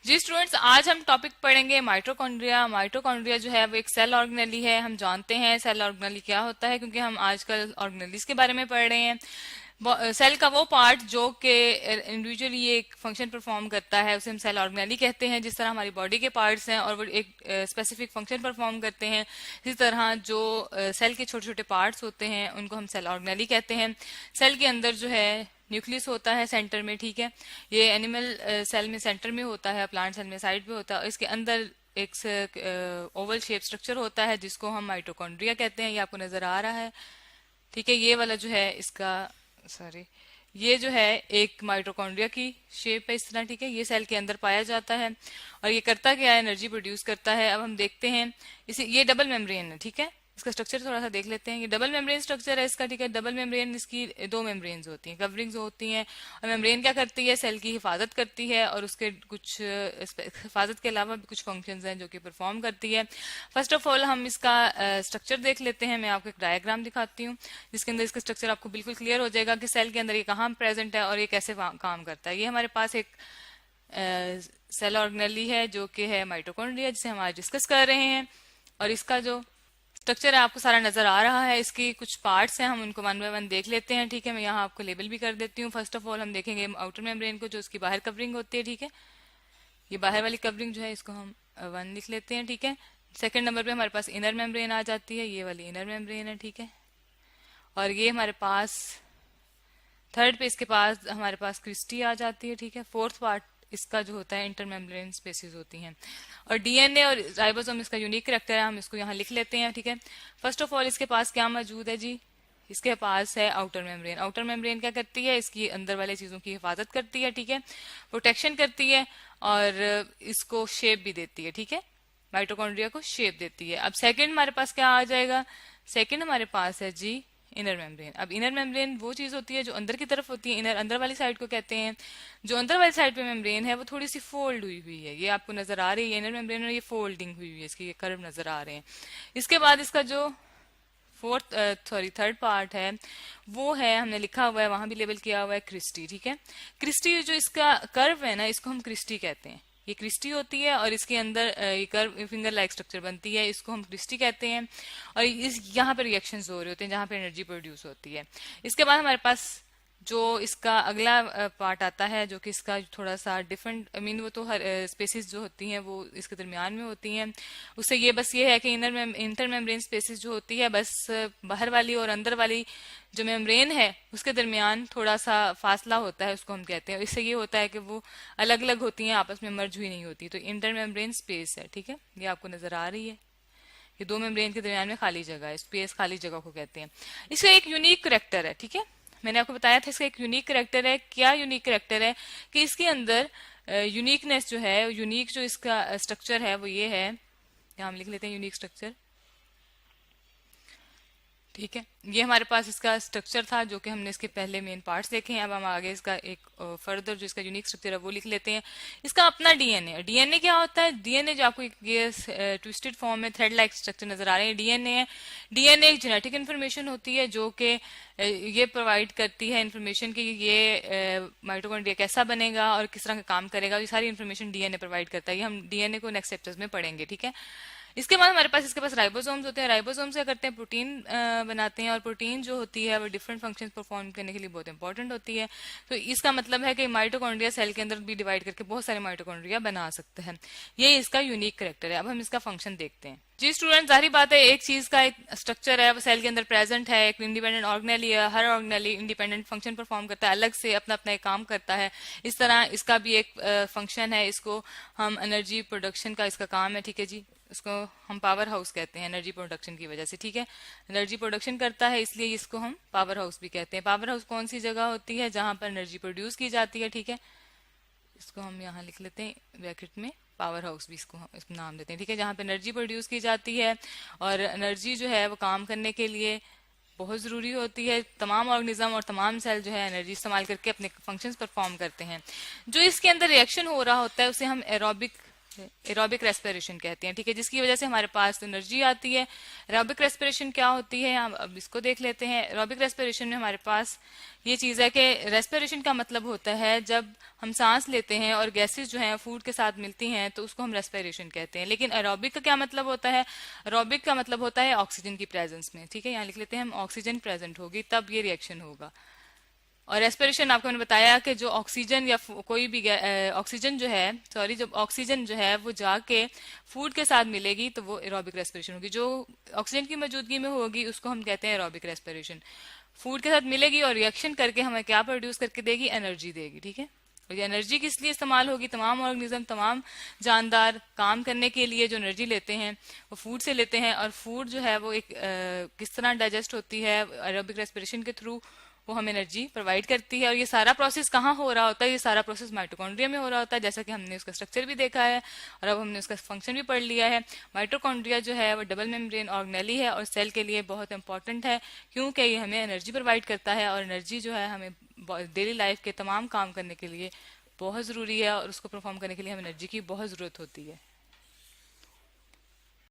जी students, आज हम topic पढ़ेंगे माइटोकॉन्ड्रिया। माइटोकॉन्ड्रिया जो है वो एक सेल ऑर्गेनेली है। हम जानते हैं सेल ऑर्गेनेली क्या होता है क्योंकि हम आजकल ऑर्गेनेलीज के बारे में पढ़ रहे हैं। सेल का वो पार्ट जो कि इंडिविजुअली एक फंक्शन परफॉर्म करता है उसे हम सेल ऑर्गेनेली कहते हैं। जिस तरह हमारी बॉडी के पार्ट्स हैं और वो एक स्पेसिफिक फंक्शन परफॉर्म करते हैं, इसी तरह जो सेल के छोटे छोटे पार्ट्स होते हैं उनको हम सेल ऑर्गेनेली कहते हैं। सेल के अंदर जो है न्यूक्लियस होता है सेंटर में, ठीक है। ये एनिमल सेल में सेंटर में होता है, प्लांट सेल में साइड पे होता है। इसके अंदर एक ओवल शेप स्ट्रक्चर होता है जिसको हम माइटोकॉन्ड्रिया कहते हैं। ये आपको नजर आ रहा है, ठीक है। ये वाला जो है इसका सॉरी ये जो है एक माइटोकॉन्ड्रिया की शेप है इस तरह, ठीक है। ये सेल के अंदर पाया जाता है और ये करता क्या है, एनर्जी प्रोड्यूस करता है। अब हम देखते हैं इसे, ये डबल मेम्ब्रेन है, ठीक है। इसका स्ट्रक्चर थोड़ा सा देख लेते हैं। ये डबल मेम्ब्रेन स्ट्रक्चर है इसका, ठीक है। डबल मेम्ब्रेन, इसकी दो मेम्ब्रेन्स होती हैं, कवरिंग्स होती हैं। और मेम्ब्रेन क्या करती है, सेल की हिफाजत करती है और उसके कुछ हिफाजत के अलावा भी कुछ फंक्शंस हैं जो कि परफॉर्म करती है। फर्स्ट ऑफ ऑल हम इसका स्ट्रक्चर देख लेते हैं। मैं आपको एक डायग्राम दिखाती हूँ जिसके अंदर इसका स्ट्रक्चर आपको बिल्कुल क्लियर हो जाएगा कि सेल के अंदर ये कहाँ प्रेजेंट है और ये कैसे काम करता है। ये हमारे पास एक सेल ऑर्गेनेली है जो कि है माइटोकॉन्ड्रिया, जिसे हम आज डिस्कस कर रहे हैं। और इसका जो स्ट्रक्चर है आपको सारा नजर आ रहा है। इसकी कुछ पार्ट्स हैं, हम उनको वन बाय वन देख लेते हैं, ठीक है। मैं यहाँ आपको लेबल भी कर देती हूँ। फर्स्ट ऑफ ऑल हम देखेंगे आउटर मेम्ब्रेन को, जो उसकी बाहर कवरिंग होती है, ठीक है। ये बाहर वाली कवरिंग जो है इसको हम 1 लिख लेते हैं, ठीक है। सेकंड नंबर पे हमारे पास इनर मेम्ब्रेन आ जाती है, ये वाली इनर मेम्ब्रेन है, ठीक है। और ये हमारे पास थर्ड पे इसके पास हमारे पास क्रिस्टी आ जाती है, ठीक है। फोर्थ पार्ट इसका जो होता है इंटरमेम्ब्रेन स्पेसिस होती हैं। और डीएनए और राइबोसोम इसका यूनिक करैक्टर है, हम इसको यहाँ लिख लेते हैं, ठीक है। फर्स्ट ऑफ ऑल इसके पास क्या मौजूद है जी, इसके पास है आउटर मेम्ब्रेन। आउटर मेम्ब्रेन क्या करती है, इसकी अंदर वाले चीजों की हिफाजत करती है, ठीक है, प्रोटेक्शन करती है और इसको शेप भी देती है, ठीक है। माइटोकॉन्ड्रिया को शेप देती है। अब सेकंड हमारे पास क्या आ जाएगा, सेकंड हमारे पास है जी इनर मेम्ब्रेन। अब इनर मेम्ब्रेन वो चीज होती है जो अंदर की तरफ होती है, इनर अंदर वाली साइड को कहते हैं। जो अंदर वाली साइड पे मेम्ब्रेन है वो थोड़ी सी फोल्ड हुई हुई है, ये आपको नजर आ रही है इनर मेम्ब्रेन, और ये फोल्डिंग हुई हुई है, इसकी ये कर्व नजर आ रहे हैं। इसके बाद इसका जो थर्ड पार्ट है वो है, हमने लिखा हुआ है वहां भी लेबल किया हुआ है क्रिस्टी, ठीक है। क्रिस्टी जो इसका कर्व है ना, इसको हम क्रिस्टी कहते हैं। ये क्रिस्टी होती है और इसके अंदर ये कर्व फिंगर लाइक स्ट्रक्चर बनती है, इसको हम क्रिस्टी कहते हैं। और इस यहाँ पे रिएक्शंस हो रहे होते हैं जहाँ पे एनर्जी प्रोड्यूस होती है। इसके बाद हमारे पास जो इसका अगला पार्ट आता है जो कि इसका थोड़ा सा डिफरेंट, आई मीन वो तो हर स्पेसिस जो होती हैं वो इसके दरमियान में होती हैं। उससे ये बस ये है कि इंटर मेम्ब्रेन स्पेसिस जो होती है, बस बाहर वाली और अंदर वाली जो मेम्ब्रेन है उसके दरमियान थोड़ा सा फासला होता है, उसको हम कहते हैं। इससे ये होता है कि वो अलग अलग होती हैं, आपस में मर्ज हुई नहीं होती। तो इंटर मेम्ब्रेन स्पेस है, ठीक है। ये आपको नजर आ रही है, ये दो मेम्ब्रेन के दरमियान में खाली जगह है, स्पेस खाली जगह को कहते हैं। इसका एक यूनिक करेक्टर है, ठीक है। मैंने आपको बताया था इसका एक यूनिक करेक्टर है। क्या यूनिक करेक्टर है कि इसके अंदर यूनिकनेस जो है, यूनिक जो इसका स्ट्रक्चर है वो ये है, यहाँ हम लिख लेते हैं यूनिक स्ट्रक्चर, ठीक है। ये हमारे पास इसका स्ट्रक्चर था जो कि हमने इसके पहले मेन पार्ट्स देखे हैं। अब हम आगे इसका एक फर्दर जो इसका यूनिक स्ट्रक्चर है वो लिख लेते हैं। इसका अपना डीएनए, डीएनए क्या होता है, डीएनए जो आपको ये ट्विस्टेड फॉर्म में थ्रेड लाइक स्ट्रक्चर नजर आ रहे हैं, डीएनए है। डीएनए एक जेनेटिक इन्फॉर्मेशन होती है जो कि ये प्रोवाइड करती है इन्फॉर्मेशन कि ये माइटोकॉन्ड्रिया कैसा बनेगा और किस तरह का काम करेगा। ये सारी इन्फॉर्मेशन डीएनए प्रोवाइड करता है। ये हम डीएनए को नेक्स्ट चैप्टर्स में पढ़ेंगे, ठीक है। इसके बाद हमारे पास इसके पास राइबोसोम्स होते हैं। राइबोसोम्स क्या करते हैं, प्रोटीन बनाते हैं। और प्रोटीन जो होती है वो डिफरेंट फंक्शंस परफॉर्म करने के लिए बहुत इंपॉर्टेंट होती है। तो इसका मतलब है कि माइटोकॉन्ड्रिया सेल के अंदर भी डिवाइड करके बहुत सारे माइटोकॉन्ड्रिया बना सकते हैं। ये इसका यूनिक कैरेक्टर है। अब हम इसका फंक्शन देखते हैं। जी स्टूडेंट, जाहिर बात है एक चीज का एक स्ट्रक्चर है वो सेल के अंदर प्रेजेंट है, एक इंडिपेंडेंट ऑर्गेनेली है। हर ऑर्गेनेली इंडिपेंडेंट फंक्शन परफॉर्म करता है, अलग से अपना अपना एक काम करता है। इस तरह इसका भी एक फंक्शन है, इसको हम एनर्जी प्रोडक्शन का इसका काम है, ठीक है जी। इसको हम पावर हाउस कहते हैं एनर्जी प्रोडक्शन की वजह से, ठीक है। एनर्जी प्रोडक्शन करता है इसलिए इसको हम पावर हाउस भी कहते हैं। पावर हाउस कौन सी जगह होती है, जहां पर एनर्जी प्रोड्यूस की जाती है, ठीक है। इसको हम यहाँ लिख लेते हैं ब्रैकेट में, पावर हाउस भी इसको हम इसको नाम देते हैं, ठीक है। जहाँ पे एनर्जी प्रोड्यूस की जाती है और एनर्जी जो है वो काम करने के लिए बहुत जरूरी होती है। तमाम ऑर्गेनिज्म और तमाम सेल जो है एनर्जी इस्तेमाल करके अपने फंक्शंस परफॉर्म करते हैं। जो इसके अंदर रिएक्शन हो रहा होता है उसे हम एरोबिक एरोबिक रेस्पिरेशन कहते हैं, ठीक है, जिसकी वजह से हमारे पास एनर्जी आती है। एरोबिक रेस्पिरेशन क्या होती है, हम अब इसको देख लेते हैं। एरोबिक रेस्पिरेशन में हमारे पास ये चीज है कि रेस्पिरेशन का मतलब होता है जब हम सांस लेते हैं और गैसेस जो हैं फूड के साथ मिलती हैं तो उसको हम रेस्पिरेशन कहते हैं। लेकिन एरोबिक का क्या मतलब होता है, एरोबिक का मतलब होता है ऑक्सीजन की प्रेजेंस में, ठीक है, यहाँ लिख लेते हैं हम, ऑक्सीजन प्रेजेंट होगी तब ये रिएक्शन होगा। और रेस्पिरेशन आपको मैंने बताया कि जो ऑक्सीजन या कोई भी ऑक्सीजन जो है, सॉरी, जब ऑक्सीजन जो है वो जाके फूड के साथ मिलेगी तो वो एरोबिक रेस्पिरेशन होगी। जो ऑक्सीजन की मौजूदगी में होगी उसको हम कहते हैं एरोबिक रेस्पिरेशन। फूड के साथ मिलेगी और रिएक्शन करके हमें क्या प्रोड्यूस करके देगी, एनर्जी देगी, ठीक है। और ये एनर्जी किस लिए इस्तेमाल होगी, तमाम ऑर्गेनिज्म, तमाम जानदार काम करने के लिए जो एनर्जी लेते हैं वो फूड से लेते हैं। और फूड जो है वो एक किस तरह डाइजेस्ट होती है एरोबिक रेस्पिरेशन के थ्रू, वो हमें एनर्जी प्रोवाइड करती है। और ये सारा प्रोसेस कहाँ हो रहा होता है, ये सारा प्रोसेस माइटोकॉन्ड्रिया में हो रहा होता है, जैसा कि हमने उसका स्ट्रक्चर भी देखा है और अब हमने उसका फंक्शन भी पढ़ लिया है। माइटोकॉन्ड्रिया जो है वो डबल मेम्ब्रेन ऑर्गेनेली है और सेल के लिए बहुत इंपॉर्टेंट है, क्योंकि ये हमें एनर्जी प्रोवाइड करता है। और एनर्जी जो है हमें डेली लाइफ के तमाम काम करने के लिए बहुत ज़रूरी है और उसको परफॉर्म करने के लिए हमें एनर्जी की बहुत ज़रूरत होती है।